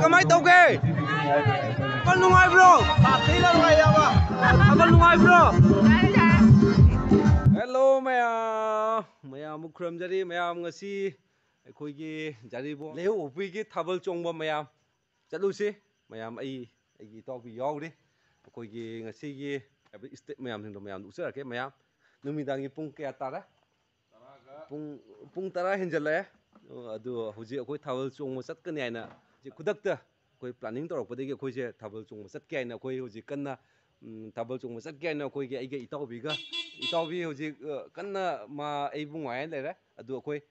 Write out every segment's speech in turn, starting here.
kemai tau ke? Abang nungai bro. Pasti lah nungai apa? Abang nungai bro. Hello mayam mukram jadi mayam ngasi koi ki jadi bo leu upi ki thabal chongba mayam chatu si mayam ai gi to bi yaw di koi ki ngasi ki step mayam sing do mayam usar ke mayam numidangi pung kaya tara pung tara hinjala adu huji koi thabal chongba chatkani aina ji kudakta koi planning torokpadagi koi je thabal chongba chatke aina koi huji kanna thabal chongba chatke aina koi gi aiga itawbiga itawbi huji kanna ma aibu ngai lere adu koi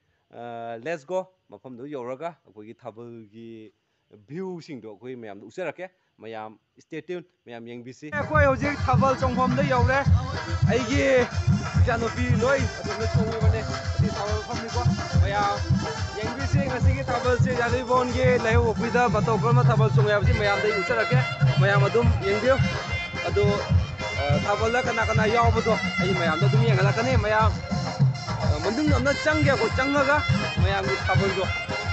let's go mafam do yoraga koi gi thabal gi view sing do koi mayam usarake mayam stay tuned mayam yengbisi koi huji thabal chongfam da yore aigi janopi loi adu na chongi bane adi thabal famni ko mayam yengbisi ngasi gi thabal se jari bon gi lehu opida batokol ma thabal chongi abji mayam dai usarake mayam adum yengbiu adu thabal la kana yawbdo ai mayam da dum yengala kane mayam mendung amna changge ko changaga mayam gi thabal do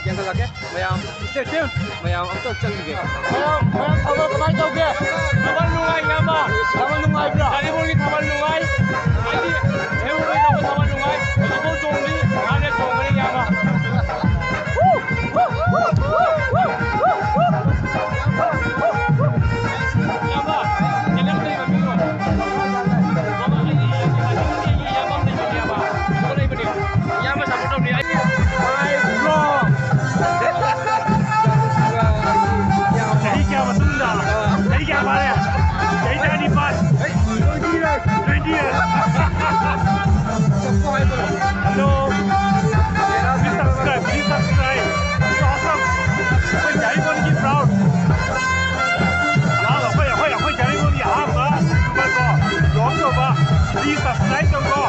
yengala ke mayam stay tuned mayam amto changge mayam thabal kamai tawge thabal nungai yama thabal nungai bra ari bo gi thabal nungai ai heu bai da thabal nungai ko chongli ane chongri yama Hello. Please subscribe. It's awesome. We're very proud. Please subscribe to go.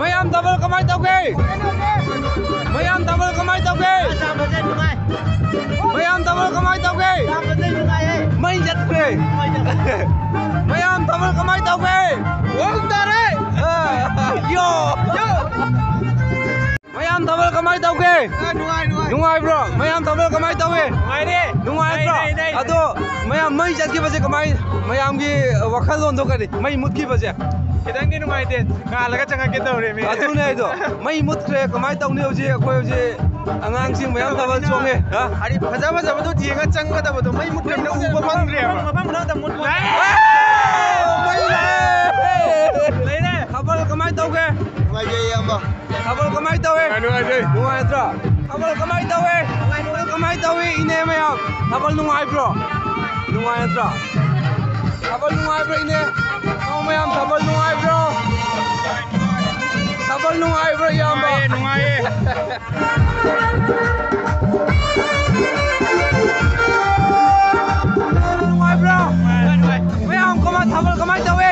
Mayam double kamay tawge. Mayam double kamay tawge. Mayam double kamay tawge. May jat kre. Mayam double kamay tawge. Wong tare. Yo. Mayam double kamay tawge. Nungai bro. Mayam double kamay tawge. Nungai bro. Ado mayam may jat ki baje kamay. Mayam ki wakhal lon do kari. May mut ki baje. Kitangi nungaite ngalaga changake tawre me adune do mai mutre kamai tawni hoji akoi hoji angang sing mayam tabal chonge ha ari phaja phaja badu thienga changga da badu mai mutre na uba phangre mafam na da mut mai le khabal kamai tawge ngai je yamba khabal kamai tawe ngai je nungai tra khabal kamai tawe kamai tawe ine mayam khabal nungai bro nungai tra khabal nungai bro ine mayam khabal nungai bro khabal nungai bro yamba nungai nungai bro mayam kamai khabal kamai tawe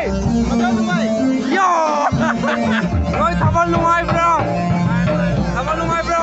yo ngoi khabal nungai bro khabal nungai bro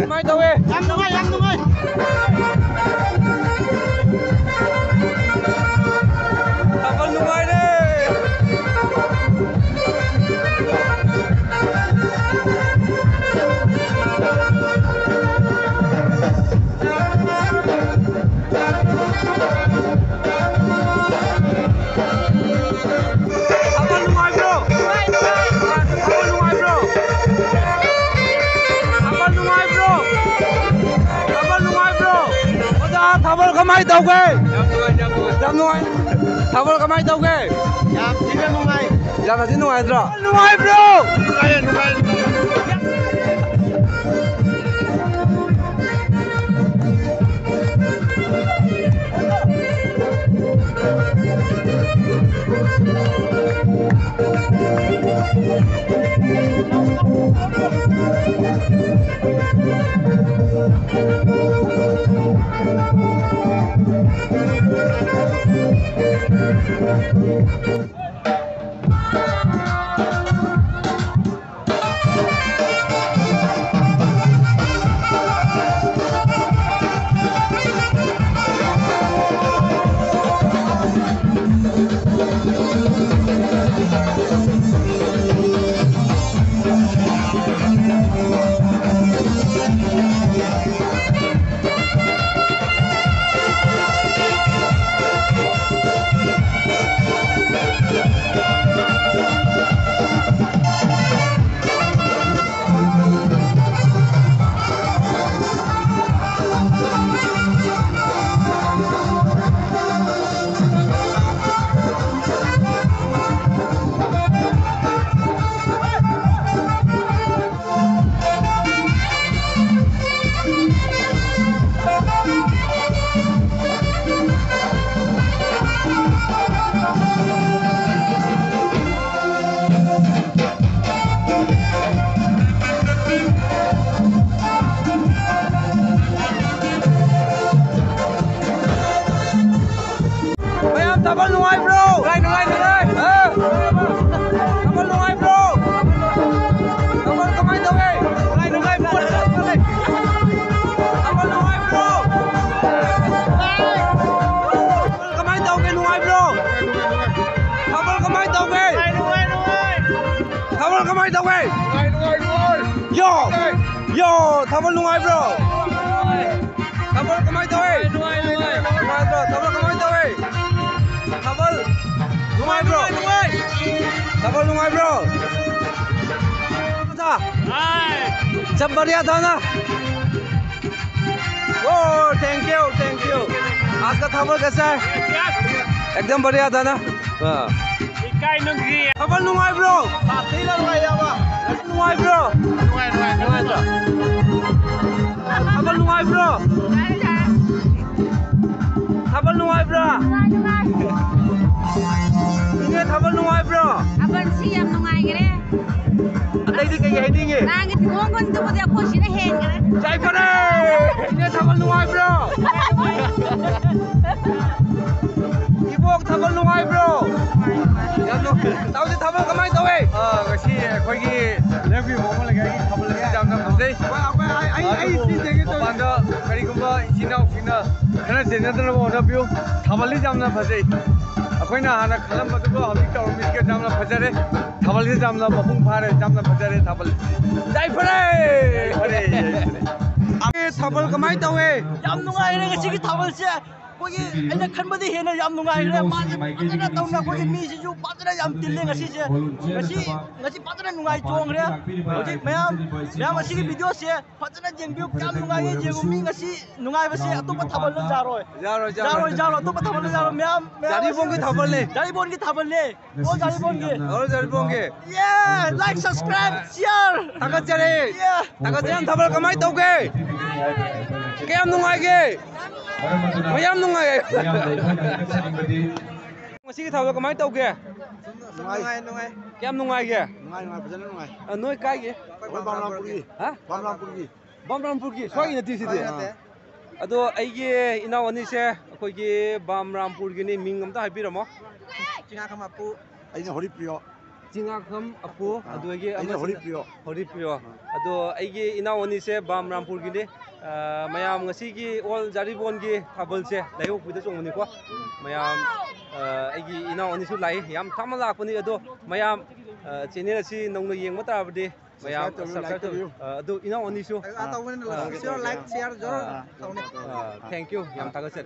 Mai tao ơi, em đúng rồi. Abang đúng rồi đấy. Abang đúng rồi bro. Abang đúng rồi bro. Abang đúng rồi bro. Abang đúng rồi bro. Oda thabal kamay tao ke. Jam đúng rồi. Thabal kamay tao ke. Jam sila nungai. Jam là đúng rồi bro. Đúng rồi bro. Nungai. Yo, Thabal ꯅꯨꯡꯉꯥꯏꯕ꯭ꯔꯣ? ꯊꯥꯕꯜ ꯀꯃꯥꯏꯅ ꯇꯧꯋꯤ? ꯅꯨꯡꯉꯥꯏꯕ꯭ꯔꯣ? ꯊꯥꯕꯜ ꯀꯃꯥꯏꯅ ꯇꯧꯋꯤ? ꯊꯥꯕꯜ ꯅꯨꯡꯉꯥꯏꯕ꯭ꯔꯣ? ꯊꯥꯕꯜ नुंगाइब्रो? सब बढ़िया था ना? ओ थैंक यू। आज का थाबल कैसा है? एकदम बढ़िया था ना? थाबल नुंगाइब्रो? नुंगाइब्रो? थाबल नुंगाइब्रो? थाबल नुंगाइब्रो? 이게 थाबल नुंगाइब्रो? Abang siap nungaigre. अतैदि कई हाइदिंगे? Nangi gongon tu bodia khosina hengre. Jai pare! 이게 थाबल नुंगाइब्रो? 이복 थाबल नुंगाइब्रो? ताउजी थाबल कमाई तवे? ngasi ꯑꯩꯈꯣꯏꯒꯤ ꯂꯦꯞꯄꯤ ꯃꯑꯣꯡ ꯂꯩꯒꯥꯏꯒꯤ ꯊꯥꯕꯜ ꯑꯁꯤ ꯌꯥꯝꯅ ꯐꯖꯩ ꯃꯄꯥꯟꯗ ꯀꯔꯤꯒꯨꯝꯕ ꯏꯆꯤꯟ ꯏꯅꯥꯎꯁꯤꯡꯅ ꯈꯔ ꯆꯦꯟꯅꯗꯅꯕ ꯍꯣꯠꯅꯕꯤꯌꯨ ꯊꯥꯕꯜꯗꯤ ꯌꯥꯝꯅ ꯐꯖꯩ ꯑꯩꯈꯣꯏꯅ ꯍꯥꯟꯅ ꯈꯜꯂꯝꯕꯗꯨꯒ ꯍꯧꯖꯤꯛ ꯇꯧꯔꯝꯃꯤꯁꯤꯒ ꯌꯥꯝꯅ ꯐꯖꯔꯦ ꯊꯥꯕꯜꯁꯤ ꯌꯥꯝꯅ ꯃꯄꯨꯡ ꯐꯥꯔꯦ ꯌꯥꯝꯅ ꯐꯖꯔꯦ ꯊꯥꯕꯜ Jai pare! थाबल कमाई तवे? ꯌꯥꯝ ꯅꯨꯡꯉꯥꯏꯔꯦ ꯉꯁꯤꯒꯤ ꯊꯥꯕꯜꯁꯦ ꯑꯩꯈꯣꯏꯒꯤ ꯑꯩꯅ ꯈꯟꯕꯗꯤ ꯍꯦꯟꯅ ꯌꯥꯝ ꯅꯨꯡꯉꯥꯏꯔꯦ ꯃꯥꯁꯦ ꯐꯖꯅ ꯇꯧꯅ ꯑꯩꯈꯣꯏꯒꯤ ꯃꯤꯁꯤꯁꯨ ꯐꯖꯅ ꯌꯥꯝ ꯇꯤꯜꯂꯦ ꯉꯁꯤꯁꯦ ꯉꯁꯤ ꯐꯖꯅ ꯅꯨꯡꯉꯥꯏ ꯆꯣꯡꯈ꯭ꯔꯦ ꯍꯧꯖꯤꯛ ꯃꯌꯥꯝ ꯑꯁꯤꯒꯤ ꯚꯤꯗꯤꯑꯣꯁꯦ ꯐꯖꯅ ꯌꯦꯡꯕꯤꯌꯨ ꯀꯌꯥꯝ ꯅꯨꯡꯉꯥꯏꯌꯦ ꯌꯦꯡꯉꯨ ꯃꯤ ꯉꯁꯤ ꯅꯨꯡꯉꯥꯏꯕꯁꯦ ꯑꯇꯣꯞꯄ ꯊꯥꯕꯜꯗ ꯌꯥꯔꯣꯏ ꯑꯇꯣꯞꯄ ꯊꯥꯕꯜꯗ ꯌꯥꯔꯣꯏ ꯃꯌꯥꯝ 자리봉기 थाबल네. 자리본기 थाबꯜꯅꯦ ꯑꯣ 자리본기 자리봉기. 예 like subscribe share 다같자리. 예 다같자리 थाबल कमाई तौगे? क्या नुंगाइगे? मयाम नुंगाइगे. मसीगी थाबल कमाई तौगे? ꯅꯨꯡꯉꯥꯏ क्या नुंगाइगे? ꯐꯖꯅ ꯅꯨꯡꯉꯥꯏ नोई काइगे? ꯕꯥꯝꯔꯥꯝꯄꯨꯔꯒꯤ हाँ? ꯕꯥꯝꯔꯥꯝꯄꯨꯔꯒꯤ बमरामपुरगी स्वागी नतीसिदि अदो अइगे इनाव अनिसे अखोइगे बमरामपुरगिनि मिंग अमता हाइबिरमो ꯆꯤꯡꯉꯥꯈꯝ ꯑꯄꯨ ꯑꯩꯅ ꯍꯣꯔꯤꯄ꯭ꯔꯤꯌꯣ जिंगाखम अपु अदोगे ꯑꯩꯅ ꯍꯣꯔꯤꯄ꯭ꯔꯤꯌꯣ हरिप्रियो अदो अइगे इनाव अनिसे बमरामपुरगिनि मयाम ngasiगी ऑल जारिबोनगी थाबलसे लाइयोपुदा चोंगनिको मयाम अइगे इनाव अनिसु लाई याम थामा लाकपनि अदो मयाम चैनल असि नौना येंगबा ताबदि मयाम सब्सक्राइब तौ अदो इनाव अनिसु लाइक शेयर जरूर थैंक यू याम थागसर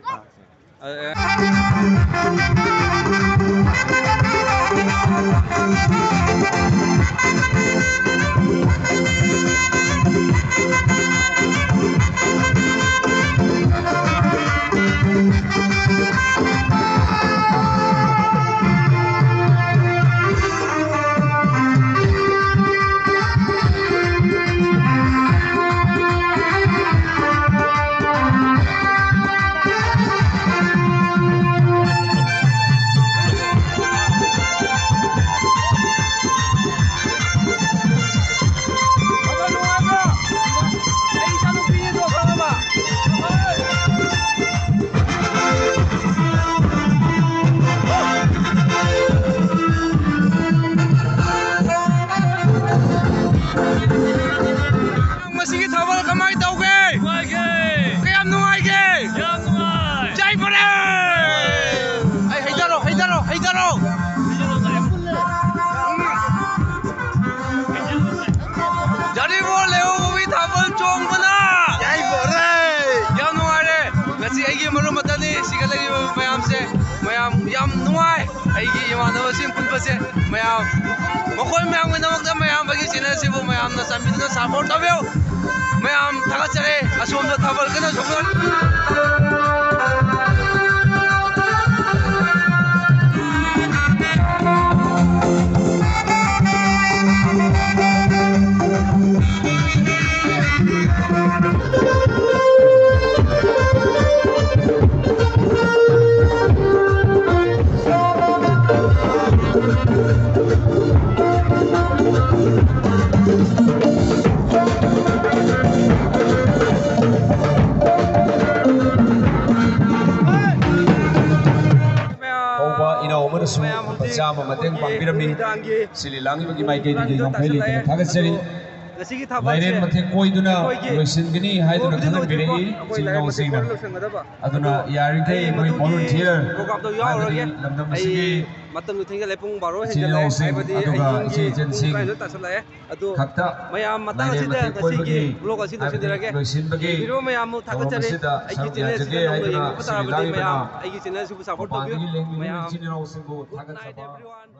मसीगी थाबल कमाई तौगे? कयाम नुंगाइगे? जय परे! आई हैदरो जारिबो लेओ भी थाबल चोंगबना ꯌꯥꯏ ꯕꯣꯔꯦ याम नुंगाइरे ngasi aigi maru matani sigalagi mayam se mayam yam nuai aigi imanaba sim punpase mayam मखोय mayam के नमक mayam bagi channel se bo mayam na samidna support tabyo mayam thagachare asom da thabal kana sogal ꯆꯥꯝꯃ ꯃꯇꯦꯡ ꯄꯥꯡꯕꯤꯔꯝꯃꯤ ꯁꯤꯂꯤ ꯂꯥꯡꯂꯤꯕꯒꯤ ꯃꯥꯏꯀꯩꯗꯒꯤ ꯉꯝꯈꯩ ꯂꯩꯇꯅ ꯊꯥꯒꯠꯆꯔꯤ ꯂꯥꯏꯔꯦꯟ ꯃꯊꯦꯛ ꯀꯣꯏꯗꯨꯅ ꯂꯣꯏꯁꯤꯟꯒꯅꯤ ꯍꯥꯏꯗꯨꯅ ꯈꯪꯍꯟꯕꯤꯔꯛꯏ ꯏꯆꯤꯜ ꯏꯅꯥꯎꯁꯤꯡꯅ ꯑꯗꯨꯅ ꯌꯥꯔꯤꯈꯩ ꯃꯣꯏ ꯚꯣꯂꯨꯟꯇꯤꯌꯔ ꯍꯥꯏꯕꯗꯤ ꯂꯝꯗꯝ ꯑꯁꯤꯒꯤ matam tinggal lepung baru Sini hendak langsing, ai badi aduga ai isi jensing. itu tak salah adu Khakta mayam matang Maine asida mate koi kasi bagi, blog asi ai sidra ke loisin bagi, video mayam mu thak chare masida, ai sarap channel yajage, sida ai nong duna, badi sini mayam lagi ai channel su support to Mapandigi lengmi mayam sini langsing bu good thagat night saba. everyone